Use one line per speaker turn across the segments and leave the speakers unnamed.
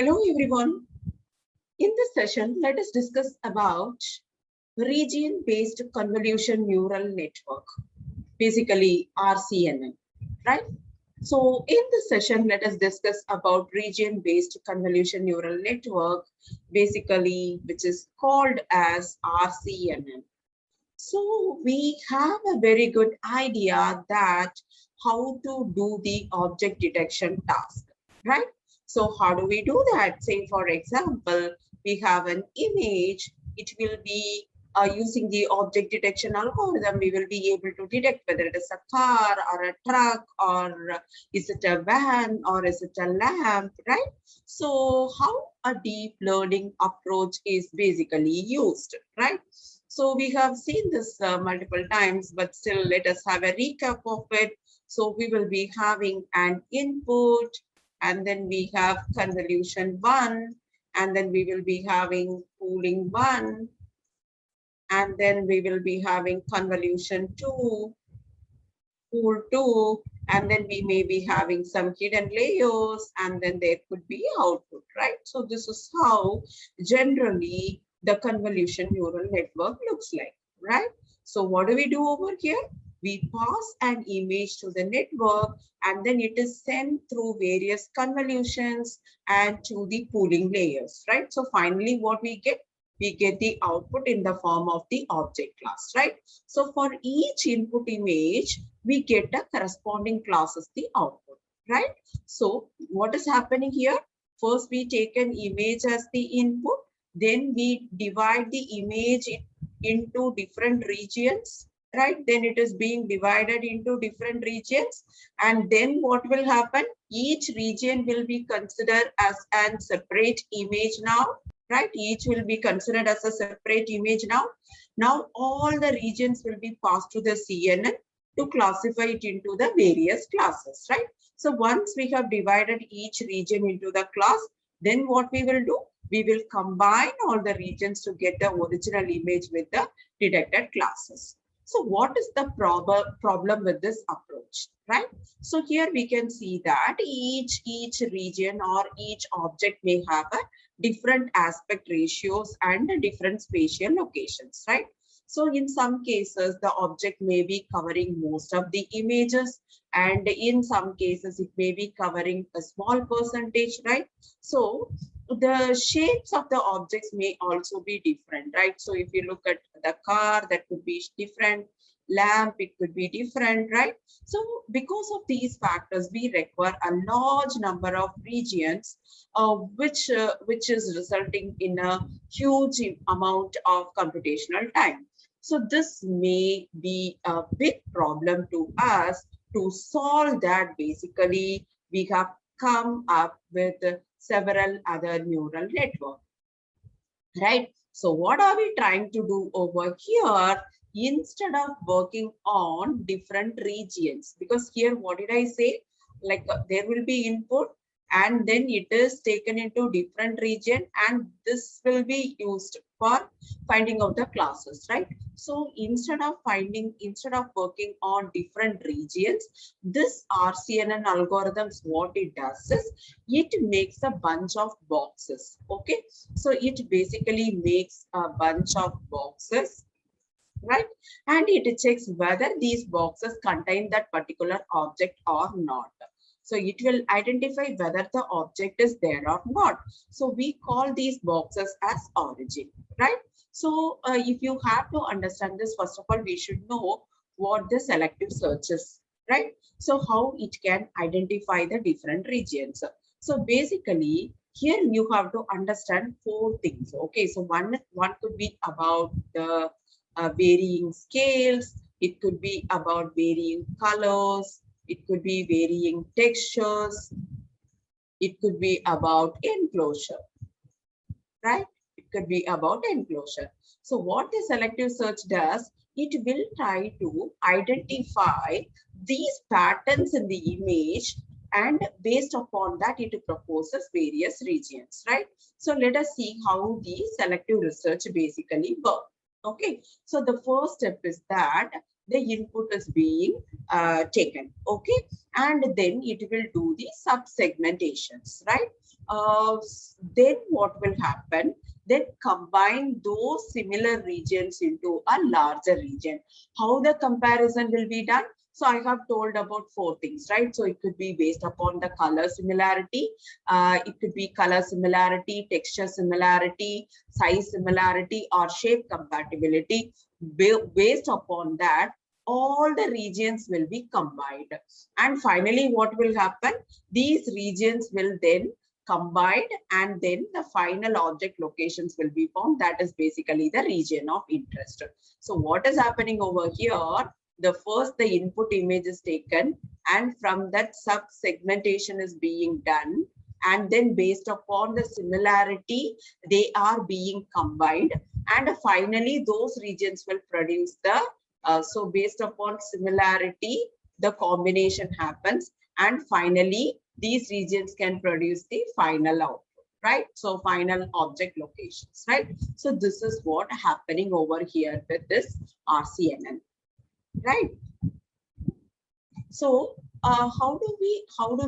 Hello everyone. In this session, let us discuss about region-based convolution neural network, basically Rcnn, right? So in this session, let us discuss about region-based convolution neural network, basically which is called as Rcnn. So we have a very good idea that how to do the object detection task, right? So how do we do that? Say, for example, we have an image. It will be using the object detection algorithm. We will be able to detect whether it is a car or a truck or is it a van or is it a lamp, right? So how a deep learning approach is basically used, right? So we have seen this multiple times, but still let us have a recap of it. So we will be having an input, and then we have convolution 1, and then we will be having pooling 1, and then we will be having convolution 2, pool 2, and then we may be having some hidden layers, and then there could be output, right? So this is how generally the convolution neural network looks like, right? So what do we do over here? We pass an image to the network, and then it is sent through various convolutions and to the pooling layers, right? So finally what we get? We get the output in the form of the object class, right? So for each input image, we get a corresponding class as the output, right? So what is happening here? First, we take an image as the input, then we divide the image into different regions, right? Then it is being divided into different regions. And then what will happen? Each region will be considered as a separate image now, right? Each will be considered as a separate image now. Now all the regions will be passed to the CNN to classify it into the various classes, right? So once we have divided each region into the class, then what we will do? We will combine all the regions to get the original image with the detected classes. So what is the problem with this approach, right? So here we can see that each region or each object may have a different aspect ratios and different spatial locations, right? So in some cases, the object may be covering most of the images, and in some cases, it may be covering a small percentage, right? So the shapes of the objects may also be different, right? So if you look at the car, that could be different. Lamp, it could be different, right? So because of these factors, we require a large number of regions, which is resulting in a huge amount of computational time. So this may be a big problem to us. To solve that, basically, we have come up with several other neural networks, right? So what are we trying to do over here? Instead of working on different regions, because here, what did I say? Like there will be input, and then it is taken into different region, and this will be used for finding out the classes, right? So instead of working on different regions, this RCNN algorithms, what it does is it makes a bunch of boxes. Okay, so it basically makes a bunch of boxes, right? And it checks whether these boxes contain that particular object or not. So it will identify whether the object is there or not. So we call these boxes as origin, right? So if you have to understand this, first of all, we should know what the selective search is, right? So how it can identify the different regions. So basically, here you have to understand 4 things. Okay, so one could be about the varying scales, it could be about varying colors, it could be varying textures, it could be about enclosure, right? It could be about enclosure. So what the selective search does, it will try to identify these patterns in the image, and based upon that, it proposes various regions, right? So let us see how the selective research basically works. Okay, so the first step is that the input is being taken. Okay, and then it will do the sub-segmentations, right? Then what will happen? Then combine those similar regions into a larger region. How the comparison will be done? So I have told about 4 things, right? So it could be based upon the color similarity. It could be color similarity, texture similarity, size similarity, or shape compatibility. Based upon that, all the regions will be combined. And finally, what will happen? These regions will then combined, and then the final object locations will be found. That is basically the region of interest. So what is happening over here? The input image is taken, and from that sub segmentation is being done, and then based upon the similarity they are being combined, and finally those regions will produce the so based upon similarity the combination happens, and finally these regions can produce the final output, right? So final object locations, right? So this is what happening over here with this RCNN, right? So how do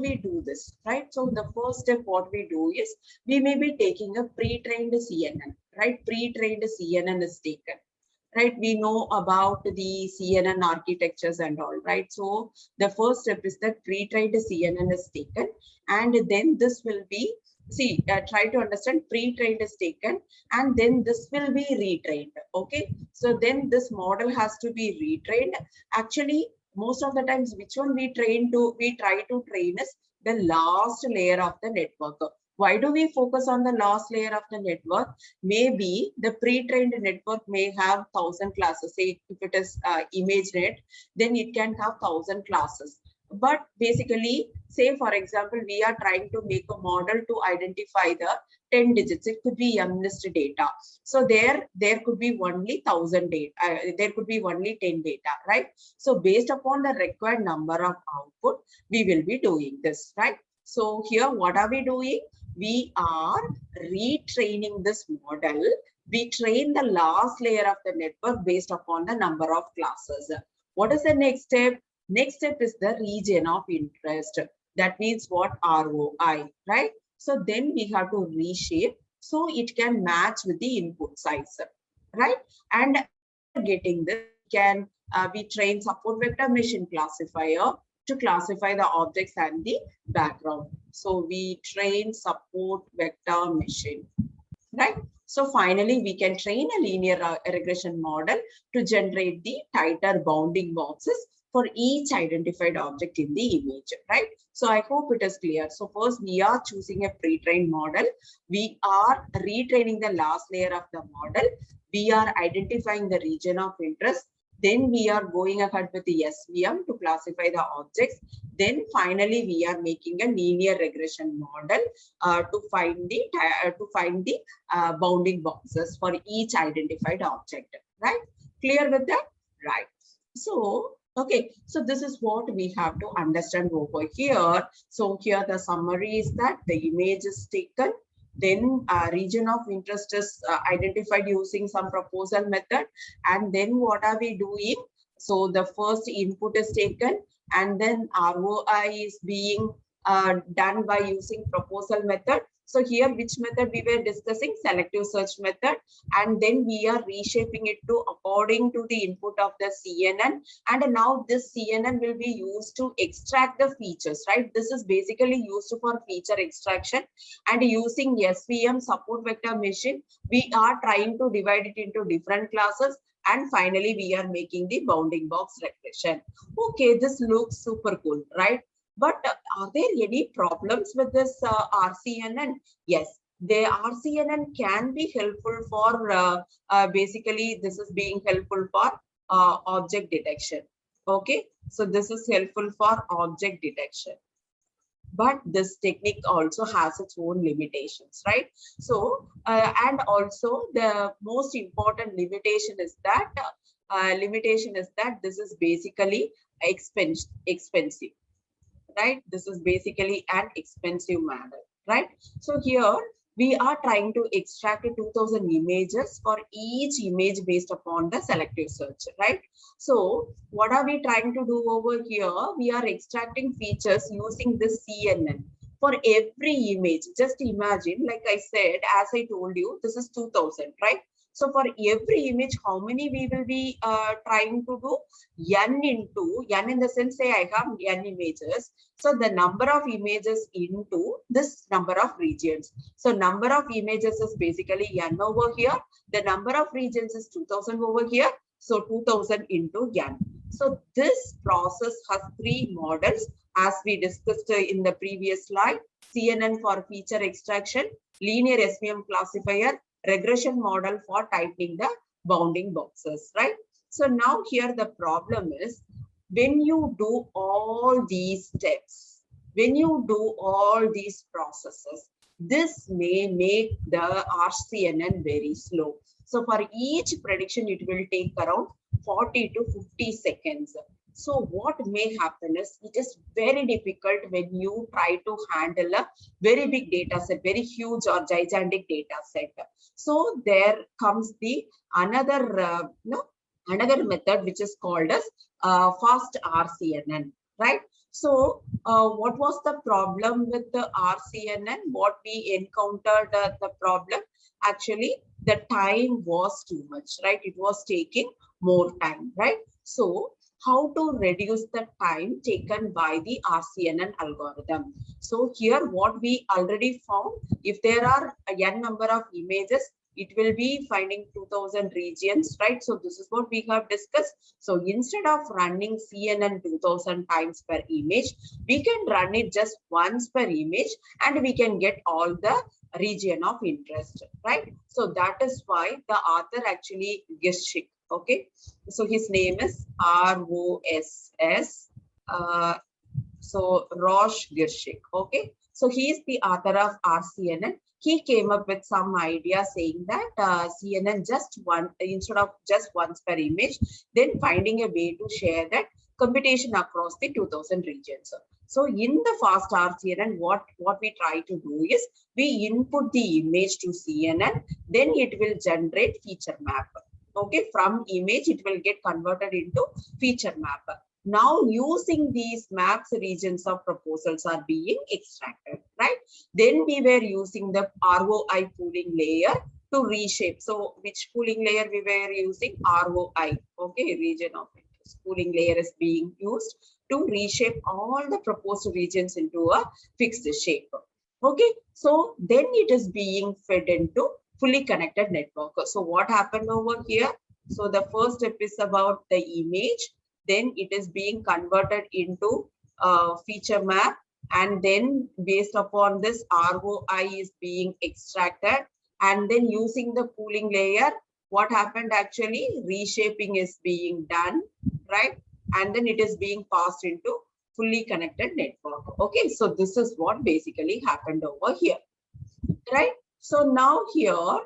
we do this, right? So the first step what we do is we may be taking a pre-trained CNN, right? Pre-trained CNN is taken, right? We know about the CNN architectures and all, right? So the first step is that pre-trained CNN is taken, and then this will be, try to understand, pre-trained is taken, and then this will be retrained, okay? So then this model has to be retrained. Actually, most of the times, which one we try to train is the last layer of the network. Why do we focus on the last layer of the network? Maybe the pre-trained network may have 1,000 classes. Say if it is image.It, then it can have 1,000 classes. But basically, say for example, we are trying to make a model to identify the 10 digits. It could be youngest data. So there could be only 1,000 data. There could be only 10 data, right? So based upon the required number of output, we will be doing this, right? So here, what are we doing? We are retraining this model. We train the last layer of the network based upon the number of classes. What is the next step? Next step is the region of interest. That means what? ROI, right? So then we have to reshape so it can match with the input size, right? And after getting this, we train support vector machine classifier to classify the objects and the background. So we train support vector machine, right? So finally, we can train a linear regression model to generate the tighter bounding boxes for each identified object in the image, right? So I hope it is clear. So first, we are choosing a pre-trained model. We are retraining the last layer of the model. We are identifying the region of interest. Then we are going ahead with the SVM to classify the objects. Then finally, we are making a linear regression model to find the bounding boxes for each identified object, right? Clear with that? Right. So, okay, so this is what we have to understand over here. So here the summary is that the image is taken, then region of interest is identified using some proposal method, and then what are we doing? So the first input is taken, and then ROI is being done by using proposal method. So here, which method we were discussing? Selective search method, and then we are reshaping it to according to the input of the CNN. And now this CNN will be used to extract the features, right? This is basically used for feature extraction, and using SVM support vector machine, we are trying to divide it into different classes. And finally, we are making the bounding box regression. Okay, this looks super cool, right? But are there any problems with this RCNN? Yes, the RCNN can be helpful for, basically, this is being helpful for object detection. Okay, so this is helpful for object detection. But this technique also has its own limitations, right? So, and also the most important limitation is that this is basically expensive. Right? This is basically an expensive matter, right? So here we are trying to extract 2000 images for each image based upon the selective search, right? So what are we trying to do over here? We are extracting features using this CNN for every image. Just imagine, like I said, as I told you, this is 2000, right? So for every image, how many we will be trying to do? N into, N in the sense, say I have N images. So the number of images into this number of regions. So number of images is basically N over here. The number of regions is 2000 over here. So 2000 into N. So this process has three models as we discussed in the previous slide. CNN for feature extraction, linear SVM classifier, regression model for tightening the bounding boxes, right? So now here the problem is, when you do all these steps, when you do all these processes, this may make the Rcnn very slow. So for each prediction, it will take around 40 to 50 seconds. So what may happen is, it is very difficult when you try to handle a very big data set, very huge or gigantic data set. So there comes the another another method which is called as fast Rcnn, right? So what was the problem with the Rcnn? What we encountered the problem, actually the time was too much, right? It was taking more time, right? So how to reduce the time taken by the Rcnn algorithm? So here what we already found, if there are a n number of images, it will be finding 2000 regions, right? So this is what we have discussed. So instead of running CNN 2000 times per image, we can run it just once per image and we can get all the region of interest, right? So that is why the author actually Girshik, okay? So his name is ROSS. So Rosh Girshik, okay? So he is the author of Rcnn. He came up with some idea saying that CNN just one, instead of just once per image, then finding a way to share that computation across the 2000 regions. So in the fast Rcnn, what we try to do is, we input the image to CNN, then it will generate feature map. Okay, from image, it will get converted into feature map. Now using these maps, regions of proposals are being extracted, right? Then we were using the ROI pooling layer to reshape. So which pooling layer we were using? ROI, okay, region of interest. Pooling layer is being used to reshape all the proposed regions into a fixed shape. Okay, so then it is being fed into fully connected network. So what happened over here? So the first step is about the image. Then it is being converted into feature map, and then based upon this, ROI is being extracted, and then using the pooling layer, what happened actually? Reshaping is being done, right? And then it is being passed into fully connected network. Okay, so this is what basically happened over here, right? So now here,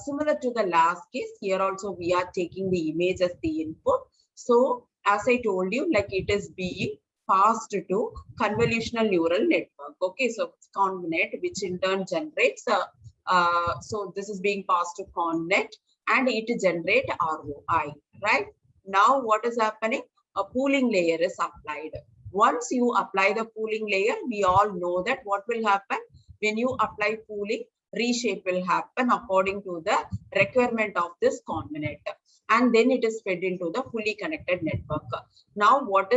similar to the last case, here also we are taking the image as the input. So as I told you, like it is being passed to convolutional neural network. Okay, so convnet, which in turn generates so this is being passed to convnet and it generate ROI, right? Now what is happening? A pooling layer is applied. Once you apply the pooling layer, we all know that what will happen when you apply pooling, reshape will happen according to the requirement of this convnet, and then it is fed into the fully connected network. Now what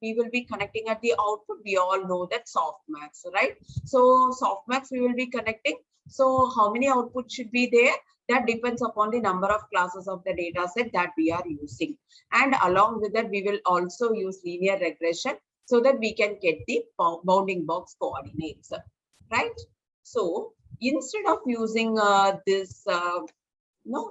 we will be connecting at the output? We all know that softmax, right? So softmax we will be connecting. So how many outputs should be there? That depends upon the number of classes of the data set that we are using, and along with that we will also use linear regression so that we can get the bounding box coordinates, right? So instead of using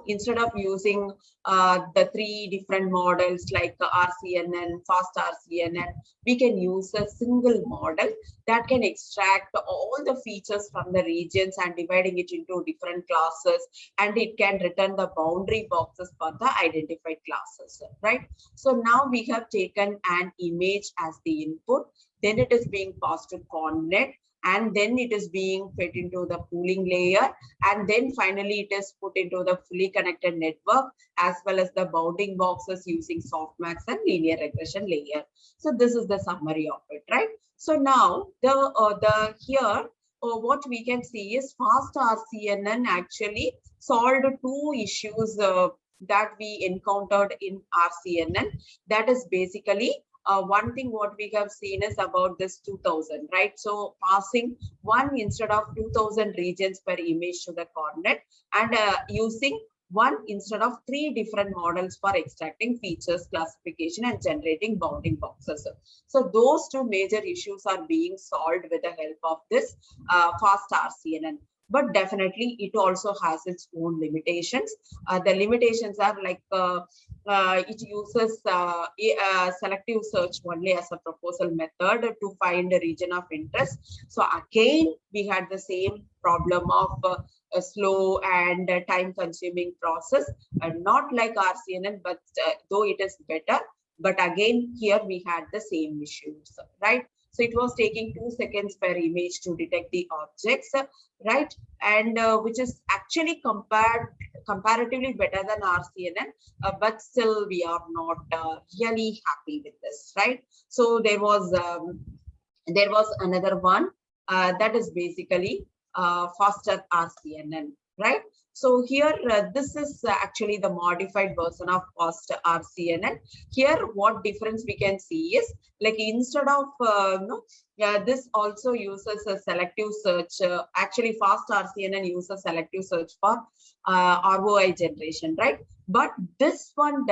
instead of using the three different models like Rcnn, fast Rcnn, we can use a single model that can extract all the features from the regions and dividing it into different classes, and it can return the boundary boxes for the identified classes, right? So now we have taken an image as the input, then it is being passed to convnet, and then it is being fed into the pooling layer, and then finally it is put into the fully connected network as well as the bounding boxes using softmax and linear regression layer. So this is the summary of it, right? So now the here what we can see is fast Rcnn actually solved two issues that we encountered in Rcnn. That is basically one thing what we have seen is about this 2000, right? So passing 1 instead of 2000 regions per image to the coordinate, and using 1 instead of 3 different models for extracting features, classification, and generating bounding boxes. So those two major issues are being solved with the help of this fast Rcnn. But definitely it also has its own limitations. The limitations are like it uses selective search only as a proposal method to find a region of interest. So again, we had the same problem of a slow and time consuming process, not like Rcnn, but though it is better. But again, here we had the same issues, right? So it was taking 2 seconds per image to detect the objects, right? And which is actually comparatively better than Rcnn, but still we are not really happy with this, right? So there was another one that is basically faster Rcnn, right? So here, this is actually the modified version of fast Rcnn. Here, what difference we can see is, like, instead of this also uses a selective search. Actually, fast Rcnn uses selective search for ROI generation, right? But this one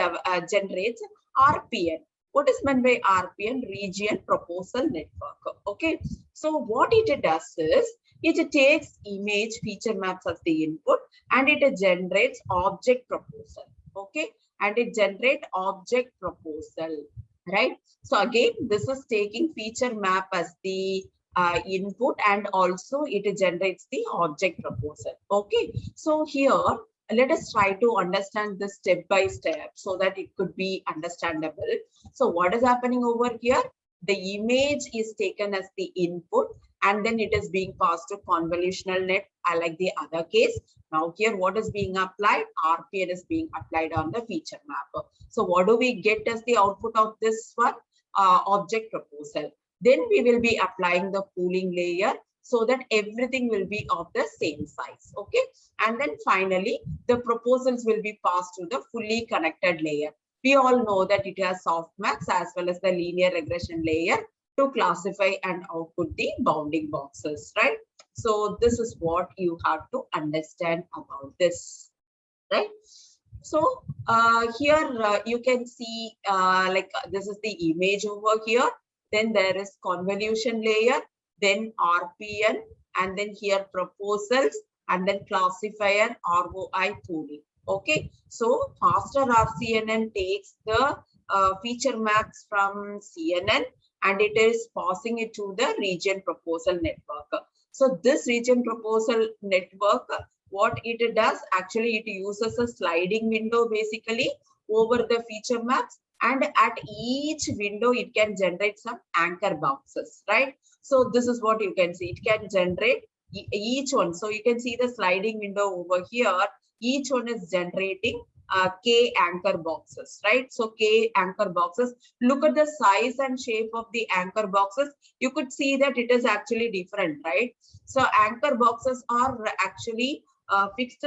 generates RPN. What is meant by RPN? Region Proposal Network. Okay. So what it does is, it takes image feature maps as the input and it generates object proposal. Okay. And it generates object proposal, right? So again, this is taking feature map as the input, and also it generates the object proposal. Okay. So here, let us try to understand this step by step so that it could be understandable. So what is happening over here? The image is taken as the input and then it is being passed to convolutional net, like the other case. Now here, what is being applied? RPN is being applied on the feature map. So what do we get as the output of this one? Object proposal. Then we will be applying the pooling layer so that everything will be of the same size. Okay. And then finally, the proposals will be passed to the fully connected layer. We all know that it has softmax as well as the linear regression layer to classify and output the bounding boxes, right? So this is what you have to understand about this, right? So here you can see this is the image over here. Then there is convolution layer, then RPN, and then here proposals, and then classifier, ROI pooling. Okay, so faster Rcnn takes the feature maps from CNN and it is passing it to the region proposal network. So this region proposal network, what it does, actually it uses a sliding window basically over the feature maps, and at each window it can generate some anchor boxes, right? So this is what you can see. It can generate each one. So you can see the sliding window over here. Each one is generating K anchor boxes, right? So K anchor boxes. Look at the size and shape of the anchor boxes. You could see that it is actually different, right? So anchor boxes are actually fixed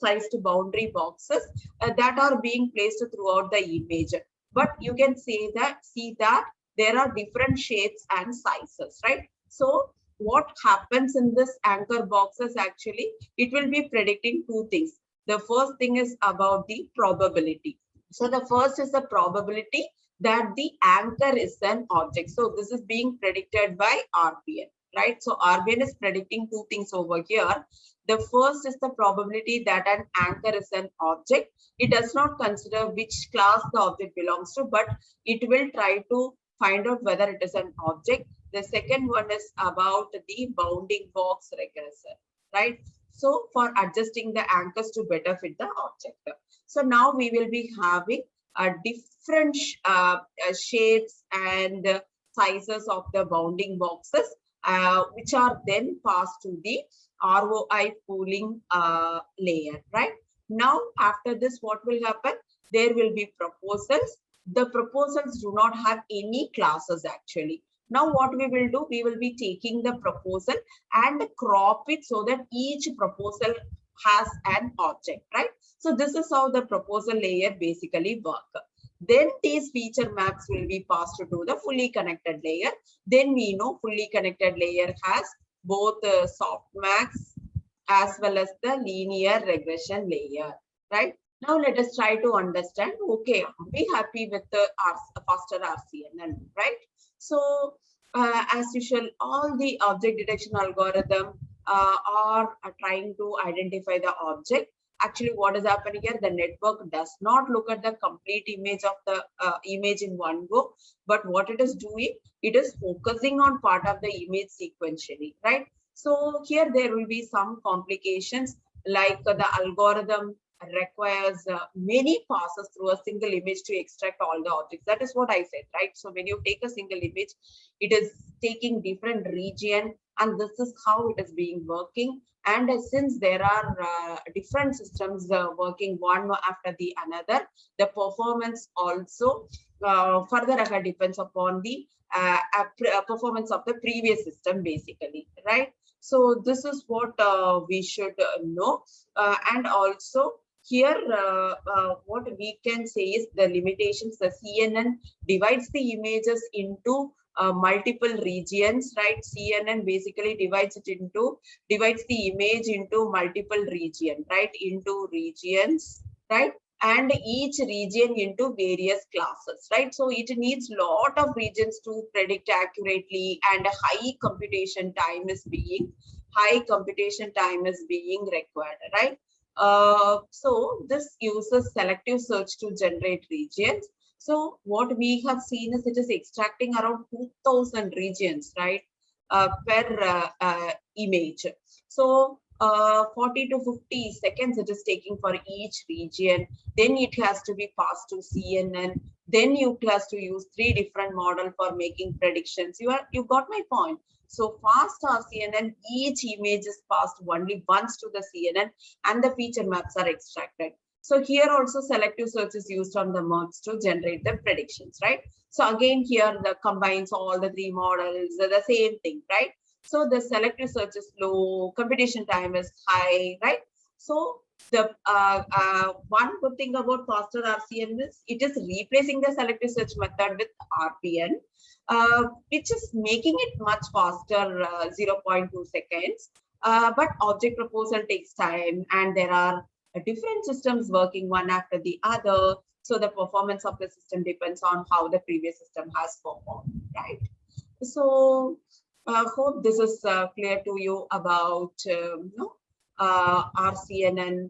sized boundary boxes that are being placed throughout the image. But you can see that there are different shapes and sizes, right? So what happens in this anchor boxes, actually, it will be predicting two things. The first thing is about the probability. So the first is the probability that the anchor is an object. So this is being predicted by RPN, right? So RPN is predicting two things over here. The first is the probability that an anchor is an object. It does not consider which class the object belongs to, but it will try to find out whether it is an object. The second one is about the bounding box regressor, right? So for adjusting the anchors to better fit the object. So now we will be having different shapes and sizes of the bounding boxes which are then passed to the ROI pooling layer, right? Now, after this, what will happen? There will be proposals. The proposals do not have any classes actually. Now, what we will do, we will be taking the proposal and crop it so that each proposal has an object, right? So this is how the proposal layer basically works. Then these feature maps will be passed to the fully connected layer. Then we know fully connected layer has both softmax as well as the linear regression layer, right? Now let us try to understand, okay, are we happy with the faster RCNN, right? So as usual, all the object detection algorithm are trying to identify the object. Actually, what is happening here? The network does not look at the complete image of the image in one go, but what it is doing, it is focusing on part of the image sequentially, right? So here there will be some complications, like the algorithm requires many passes through a single image to extract all the objects. That is what I said, right? So when you take a single image, it is taking different region, and this is how it is being working. And since there are different systems working one after the another, the performance also further depends upon the performance of the previous system, basically, right? So this is what we should know. And also here, what we can say is the limitations. The CNN divides the images into multiple regions, right? CNN basically divides the image into multiple region, right? Into regions, right? And each region into various classes, right? So it needs lot of regions to predict accurately, and high computation time is being required, right? So this uses selective search to generate regions. So what we have seen is it is extracting around 2000 regions, right, per image. So 40 to 50 seconds it is taking for each region. Then it has to be passed to CNN. Then you has to use 3 different models for making predictions. You got my point. So fast RCNN, each image is passed only once to the CNN, and the feature maps are extracted. So here also selective search is used on the maps to generate the predictions, right? So again, here the combines all the 3 models, the same thing, right? So the selective search is low, computation time is high, right? So the one good thing about faster RCN is it is replacing the selective search method with RPN, which is making it much faster, 0.2 seconds. But object proposal takes time, and there are different systems working one after the other. So the performance of the system depends on how the previous system has performed, right? So hope this is clear to you about RCNN.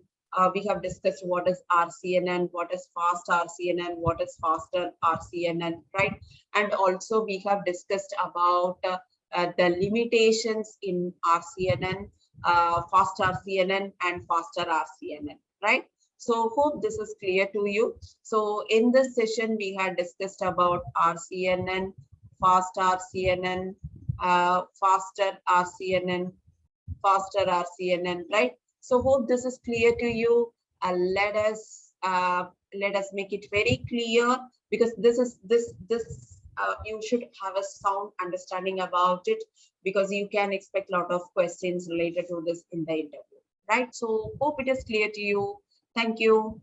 We have discussed what is RCNN, what is fast RCNN, what is faster RCNN, right? And also we have discussed about the limitations in RCNN, fast RCNN and faster RCNN, right? So hope this is clear to you. So in this session, we had discussed about RCNN, fast RCNN, faster RCNN, right? So hope this is clear to you. Let us make it very clear, because this you should have a sound understanding about it, because you can expect a lot of questions related to this in the interview, right? So hope it is clear to you. Thank you.